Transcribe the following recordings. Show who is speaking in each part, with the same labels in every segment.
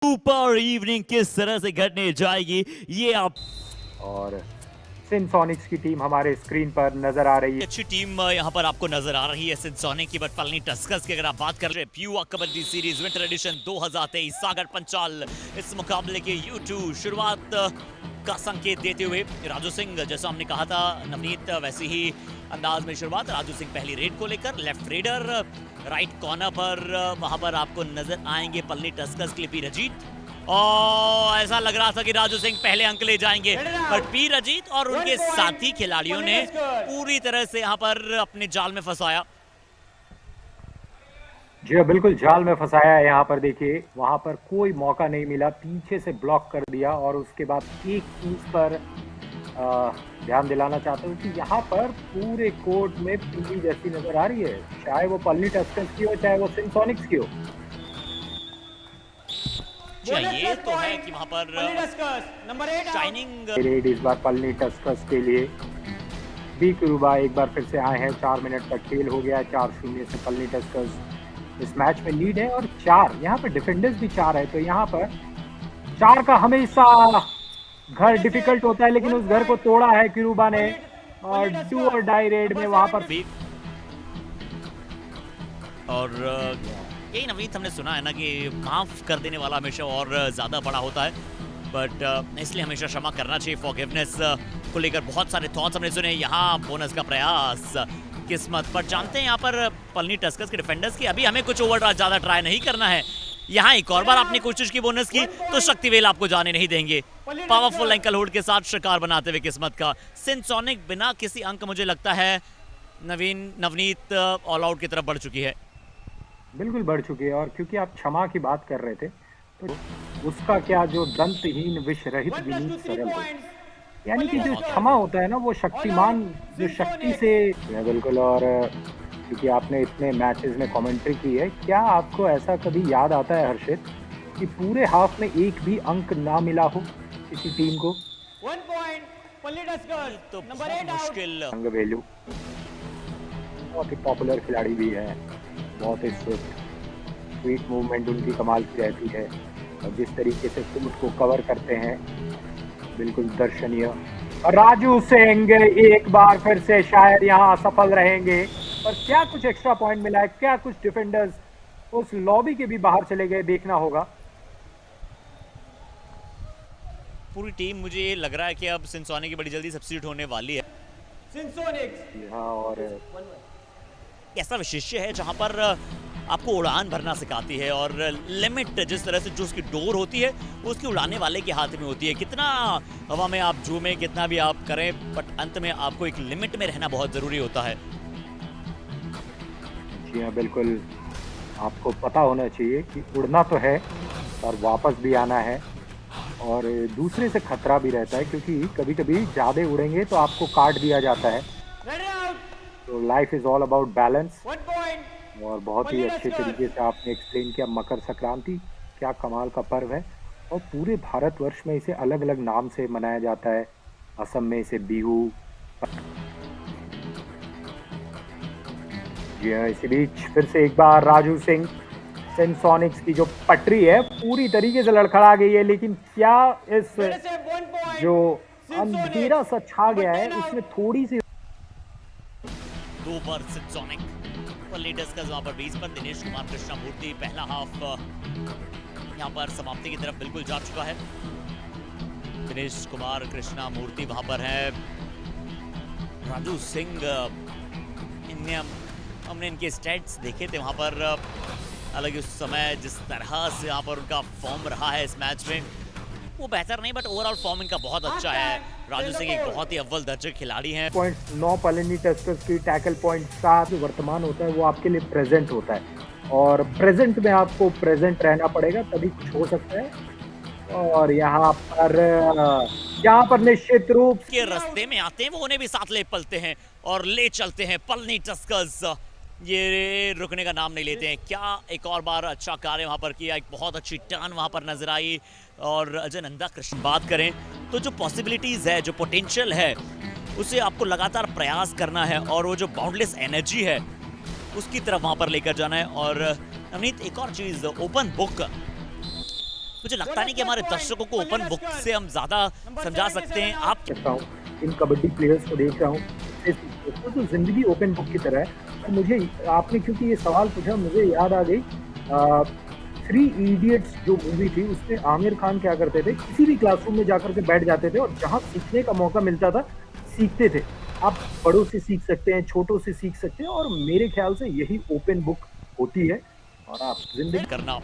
Speaker 1: Super evening किस तरह से घटने जाएगी ये आप
Speaker 2: और सिनसोनिक्स की टीम हमारे स्क्रीन पर नजर आ रही है।
Speaker 1: अच्छी टीम यहाँ पर आपको नजर आ रही है सिनसोनिक की, बट पलनी टस्कर्स की अगर आप बात कर रहे हैं प्यूआ कबड्डी सीरीज विंटर एडिशन 2023 सागर पंचाल इस मुकाबले के U2 शुरुआत का संकेत देते हुए राजू सिंह, जैसा हमने कहा था नवनीत वैसे ही अंदाज में शुरुआत। राजू सिंह पहली रेड को लेकर लेफ्ट रेडर राइट कॉर्नर पर वहां पर आपको नजर आएंगे पलनी टस्कर्स के लिए पी रजीत, और ऐसा लग रहा था कि राजू सिंह पहले अंक ले जाएंगे, पर पी रजीत और उनके साथी खिलाड़ियों ने पूरी तरह से यहां पर अपने जाल में फंसाया।
Speaker 2: जी हाँ, बिल्कुल जाल में फंसाया है। यहाँ पर देखिए, वहां पर कोई मौका नहीं मिला, पीछे से ब्लॉक कर दिया। और उसके बाद एक चीज पर ध्यान दिलाना चाहता हूँ कि यहाँ पर पूरे कोर्ट में पीली जैसी नजर आ रही है, चाहे वो पलनी टस्कर्स की हो चाहे वो सिनसोनिक्स की हो।
Speaker 1: ये तो है कि वहां पर शाइनिंग
Speaker 2: रेड इस बार पलनी टस्कर्स के लिए। बी कुरुबा एक बार फिर से आए हैं। 4 मिनट का खेल हो गया, 4-0 से पलनी टस्कर्स इस मैच में लीड है। और 4 यहाँ पर डिफेंडर्स भी 4 है, तो यहाँ पर 4 का हमेशा घर डिफिकल्ट होता है, लेकिन उस घर को तोड़ा है किरुबा ने। और डू और डाई रेड में वहां पर
Speaker 1: भी, और यही नवनीत हमने सुना है ना कि माफ कर देने वाला हमेशा और ज्यादा बड़ा होता है, बट इसलिए हमेशा क्षमा करना चाहिए। फॉरगिवनेस को लेकर बहुत सारे थॉट्स हमने सुने। यहाँ बोनस का प्रयास किस्मत पर, जानते हैं यहाँ पर पलनी टस्कर्स के डिफेंडर्स की अभी हमें कुछ ओवर ज्यादा ट्राई नहीं करना है। यहाँ एक और बार आपने कोशिश की बोनस की तो शक्तिवेल आपको जाने नहीं देंगे। पावरफुल एंकल होल्ड के साथ शिकार बनाते हुए किस्मत का सिनसोनिक बिना किसी अंक, मुझे लगता है नवनीत ऑल आउट की तरफ बढ़ चुकी है।
Speaker 2: बिल्कुल बढ़ चुकी है। और क्योंकि आप क्षमा की बात कर रहे थे, तो उसका क्या जो दंतहीन विष रहित विनीत सरल हो, यानी कि जो क्षमा होता है ना, वो शक्तिमान जो शक्ति से। बिल्कुल। और क्योंकि आपने इतने मैचेस में कमेंट्री की है, क्या आपको ऐसा कभी याद आता है हर्षित कि पूरे हाफ में एक भी अंक ना मिला हो किसी टीम को?
Speaker 3: 1 पॉइंट
Speaker 1: तो मुश्किल
Speaker 2: अंग वैल्यू बहुत ही पॉपुलर खिलाड़ी भी है, बहुत ही स्वीट मूवमेंट उनकी कमाल की रहती है, और जिस तरीके से फुट को कवर करते हैं बिल्कुल दर्शनीय। और राजू सिंह एक बार फिर से शायद यहाँ सफल रहेंगे, पर क्या कुछ एक्स्ट्रा पॉइंट मिला है, क्या कुछ डिफेंडर्स उस लॉबी के भी बाहर चले गए, देखना होगा।
Speaker 1: पूरी टीम मुझे लग रहा है कि अब सिनसोनिक की बड़ी जल्दी सब्स्टिट्यूट होने वाली है।
Speaker 3: सिनसोनिक्स
Speaker 2: हाँ, और
Speaker 1: ऐसा विशेष्य है जहां पर आपको उड़ान भरना सिखाती है, और लिमिट जिस तरह से जो उसकी डोर होती है वो उसकी उड़ाने वाले के हाथ में होती है। कितना हवा में आप झूमें, कितना भी आप करें, बट अंत में आपको एक लिमिट में रहना बहुत जरूरी होता है।
Speaker 2: जी हाँ, बिल्कुल। आपको पता होना चाहिए कि उड़ना तो है और वापस भी आना है, और दूसरे से खतरा भी रहता है, क्योंकि कभी कभी ज़्यादा उड़ेंगे तो आपको काट दिया जाता है। तो life is all about balance.
Speaker 3: 1 point
Speaker 2: और बहुत ही अच्छे तरीके से आपने एक्सप्लेन किया। मकर संक्रांति क्या कमाल का पर्व है, और पूरे भारतवर्ष में इसे अलग अलग नाम से मनाया जाता है। असम में इसे बिहू। जी हाँ, इसी बीच फिर से एक बार राजू सिंह, सिनसोनिक्स की जो पटरी है पूरी तरीके से लड़खड़ा गई है, लेकिन क्या इस जो अंधेरा सा छा गया है उसमें थोड़ी सी
Speaker 1: 2 पर सिनसोनिक पलनी टस्कर्स वहां पर 20 पर। दिनेश कुमार कृष्णा मूर्ति पहला हाफ यहां पर समाप्ति की तरफ बिल्कुल जा चुका है। दिनेश कुमार कृष्णा मूर्ति वहां पर है। राजू सिंह, हमने इनके स्टैट्स देखे थे वहां पर, अलग उस समय जिस तरह से यहाँ पर उनका फॉर्म रहा है इस मैच में वो बेहतर नहीं, बट ओवरऑल फॉर्म इनका बहुत अच्छा है। राजू सिंह एक बहुत ही अव्वल दर्जे खिलाड़ी हैं।
Speaker 2: पॉइंट 9 पलनी टस्कर्स की, टैकल पॉइंट 7 वर्तमान होता है वो आपके लिए प्रेजेंट होता है, और प्रेजेंट में आपको प्रेजेंट रहना पड़ेगा तभी कुछ हो सकता है। और यहाँ पर निश्चित रूप
Speaker 1: के रास्ते में आते हैं वो उन्हें भी साथ ले पलते हैं और ले चलते हैं। पलनी टस्कर्स ये रुकने का नाम नहीं लेते हैं। क्या एक और बार अच्छा कार्य वहां पर किया, एक बहुत अच्छी टर्न वहां पर नजर आई। और अजय नंदा कृष्ण बात करें तो जो पॉसिबिलिटीज है, जो पोटेंशियल है, उसे आपको लगातार प्रयास करना है, और वो जो बाउंडलेस एनर्जी है उसकी तरफ वहां पर लेकर जाना है। और नवनीत एक और चीज, ओपन बुक मुझे लगता नहीं कि हमारे दर्शकों को ओपन बुक से हम ज्यादा समझा सकते हैं। आप
Speaker 2: करता हूँ इन कबड्डी प्लेयर्स को देख रहा हूँ तो जिंदगी ओपन बुक की तरह है। और मुझे आपने क्योंकि ये सवाल पूछा, मुझे याद आ गई थ्री इडियट्स जो मूवी थी, उसमें आमिर खान क्या करते थे, किसी भी क्लासरूम में जाकर के बैठ जाते थे और जहाँ सीखने का मौका मिलता था सीखते थे। आप बड़ों से सीख सकते हैं, छोटों से सीख सकते हैं, और मेरे ख्याल से यही ओपन बुक होती है। और आप जिंदगी
Speaker 1: करना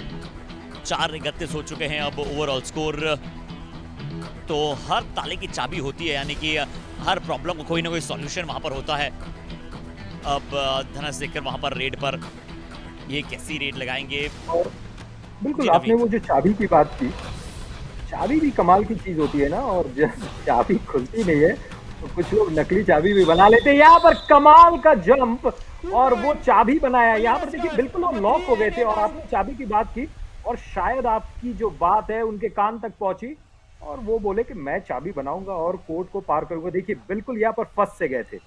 Speaker 1: 4-31 हो चुके हैं अब ओवरऑल स्कोर। तो हर ताले की चाबी होती है, यानी कि हर प्रॉब्लम को कोई ना कोई सॉल्यूशन वहां पर होता है। अब धनस देखकर वहां पर रेड पर ये कैसी रेड लगाएंगे।
Speaker 2: और बिल्कुल आपने वो जो चाबी की बात की, चाबी भी कमाल की चीज होती है ना, और जब चाबी खुलती नहीं है तो कुछ लोग नकली चाबी भी बना लेते हैं। यहाँ पर कमाल का जंप, और वो चाबी बनाया। यहाँ पर देखिए बिल्कुल वो लॉक हो गए थे, और आपने चाबी की बात की और शायद आपकी जो बात है उनके कान तक पहुंची और वो बोले कि मैं चाबी बनाऊंगा और कोर्ट को पार करूंगा। देखिए बिल्कुल यहाँ पर फंस से गए थे।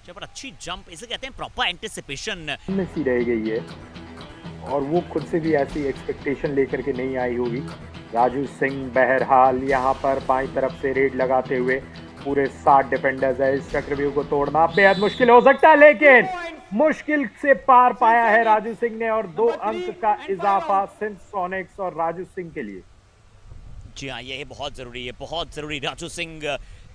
Speaker 1: जब अच्छी जंप, इसे कहते हैं प्रॉपर एंटिसिपेशन
Speaker 2: में सी रह गई है, और वो खुद से भी ऐसी एक्सपेक्टेशन लेकर के नहीं आई होगी। राजू सिंह बहरहाल यहाँ पर बाईं तरफ से रेड लगाते हुए, पूरे 7 डिफेंडर्स है, इस चक्रव्यूह को तोड़ना बेहद मुश्किल हो सकता है, लेकिन मुश्किल से पार पाया है राजू सिंह ने, और 2 अंक का इजाफा सिंसोनिक्स और राजू सिंह के लिए।
Speaker 1: जी हाँ, ये बहुत जरूरी है, बहुत जरूरी। राजू सिंह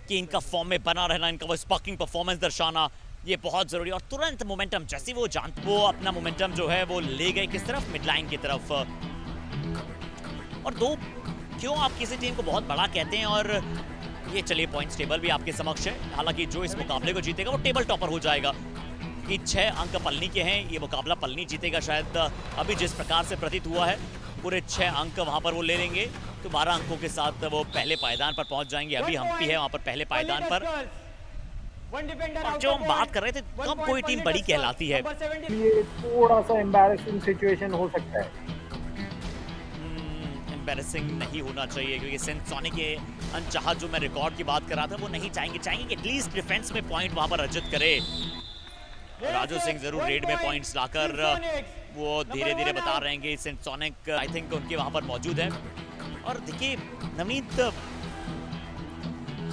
Speaker 1: कि इनका फॉर्म में बना रहना, इनका वो स्पार्किंग परफॉर्मेंस दर्शाना, ये बहुत जरूरी। और तुरंत मोमेंटम, जैसे वो अपना मोमेंटम जो है वो ले गए किस तरफ, मिड लाइन की तरफ। और 2 क्यों आप किसी टीम को बहुत बड़ा कहते हैं, और ये चलिए पॉइंट्स टेबल भी आपके समक्ष है। हालांकि जो इस मुकाबले को जीतेगा वो टेबल टॉपर हो जाएगा। कि 6 अंक पलनी के हैं, ये मुकाबला पलनी जीतेगा शायद। अभी जिस प्रकार से प्रतीत हुआ है, पूरे 6 अंक वहां पर वो ले लेंगे तो 12 अंकों के साथ वो पहले पायदान पर पहुंच जाएंगे। अभी हम्पी है वहां पर पहले पायदान पर। और जो हम बात कर रहे थे, कब कोई टीम बड़ी कहलाती है।
Speaker 2: ये थोड़ा सा एम्बैरेसिंग सिचुएशन हो सकता है।
Speaker 1: एम्बैरेसिंग नहीं होना चाहिए, क्योंकि सिंसोनिक के अनचाहा जो मैं रिकॉर्ड की बात कर रहा था वो नहीं चाहेंगे कि एटलीस्ट डिफेंस में पॉइंट वहां पर अर्जित करे। राजू सिंह जरूर रेड में पॉइंट्स लाकर वो धीरे धीरे बता रहे हैं कि सिंसोनिक आई थिंक उनके वहां पर मौजूद है। और देखिए नवनीत,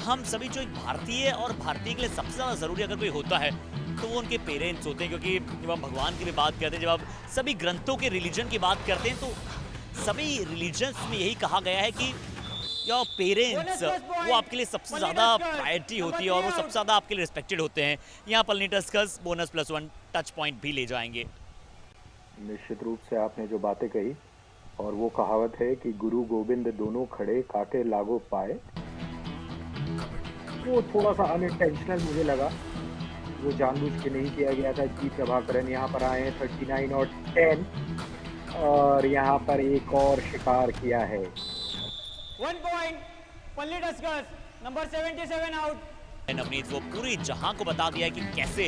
Speaker 1: हम सभी जो एक भारतीय, और भारतीय के लिए सबसे ज्यादा जरूरी अगर कोई होता है तो वो उनके पेरेंट्स होते हैं। क्योंकि जब हम भगवान की भी बात करते हैं, जब आप सभी ग्रंथों के रिलीजन की बात करते हैं, तो सभी रिलीजन्स में यही कहा गया है कि योर पेरेंट्स वो आपके लिए सबसे ज्यादा प्रायोरिटी होती है, और वो सबसे ज्यादा आपके लिए रिस्पेक्टेड होते हैं। यहाँ Palani Tuskers bonus +1 touch point भी ले जाएंगे।
Speaker 2: निश्चित रूप से आपने जो बातें कही, और वो कहावत है कि गुरु गोविंद दोनों खड़े काटे लागो पाए, वो थोड़ा सा अनइंटेंशनल मुझे लगा। वो जानबूझ के नहीं किया गया था। जी प्रभाकरन यहाँ पर आए हैं 39 और 10, और यहाँ पर एक और शिकार किया है।
Speaker 3: 1 point, पल्ली टस्कर्स, नंबर 77 आउट।
Speaker 1: नवनीत वो पूरी जहां को बता दिया कि कैसे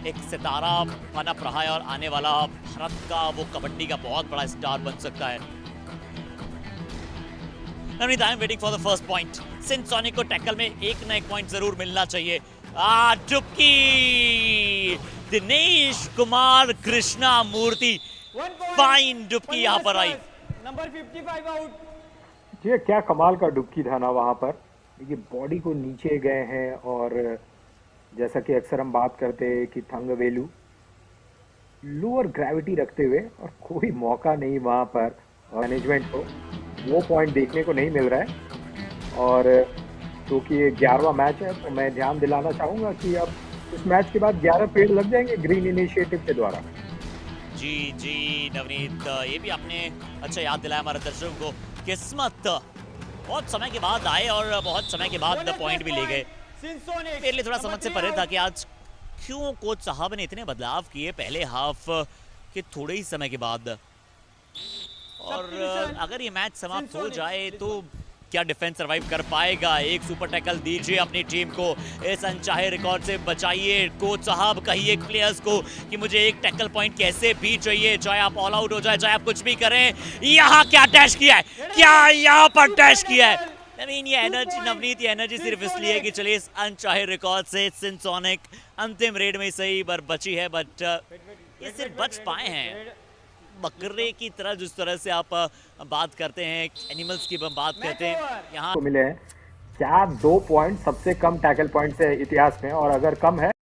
Speaker 1: एक सितारा पनप रहा है, और आने वाला भारत का वो कबड्डी का बहुत बड़ा स्टार बन सकता है। Navneet, I am waiting for the first point. सिंसोनिक को टैकल में एक ना एक पॉइंट जरूर मिलना चाहिए। डुबकी, दिनेश कुमार कृष्णा मूर्ति, फाइन डुबकी यहाँ पर आई।
Speaker 3: Number 55 out.
Speaker 2: ये क्या कमाल का डुबकी था ना वहां पर। देखिए बॉडी को नीचे गए हैं, और जैसा कि अक्सर हम बात करते हैं कि थंगवेलू लोअर ग्रेविटी रखते हुए, और कोई मौका नहीं वहां पर मैनेजमेंट को वो पॉइंट देखने को नहीं मिल रहा है। और क्योंकि ये 11वां मैच है, तो मैं ध्यान दिलाना चाहूंगा कि अब इस मैच के बाद 11 पेड़ लग जाएंगे ग्रीन इनिशिएटिव के द्वारा।
Speaker 1: जी जी नवनीत, ये भी आपने अच्छा याद दिलाया हमारे दर्शकों को। किस्मत बहुत समय के बाद आए, और बहुत समय के बाद पॉइंट भी ले गए। मेरे लिए थोड़ा समझ से परे था कि आज क्यों कोच साहब ने इतने बदलाव किए पहले हाफ के थोड़े ही समय के बाद। और अगर ये मैच समाप्त हो जाए तो क्या डिफेंस सर्वाइव कर पाएगा। एक सुपर टैकल दीजिए अपनी टीम को, इस अनचाहे रिकॉर्ड से बचाइए। कोच साहब कहिए प्लेयर्स को कि मुझे एक टैकल पॉइंट कैसे भी चाहिए, चाहे आप ऑल आउट हो जाए, चाहे आप कुछ भी करें। यहाँ क्या डैश किया है, क्या यहाँ पर डैश किया है। I mean, ये एनर्जी नवनीत, ये एनर्जी सिर्फ इसलिए कि चलिए इस अनचाहे रिकॉर्ड से सिंसोनिक अंतिम रेड में सही पर बची है, बट ये सिर्फ बच पाए हैं। बकरे की तरह जिस तरह से आप बात करते हैं, एनिमल्स की बात करते हैं, यहाँ
Speaker 2: को मिले हैं। क्या 2 पॉइंट सबसे कम टैकल पॉइंट्स है इतिहास में, और अगर कम है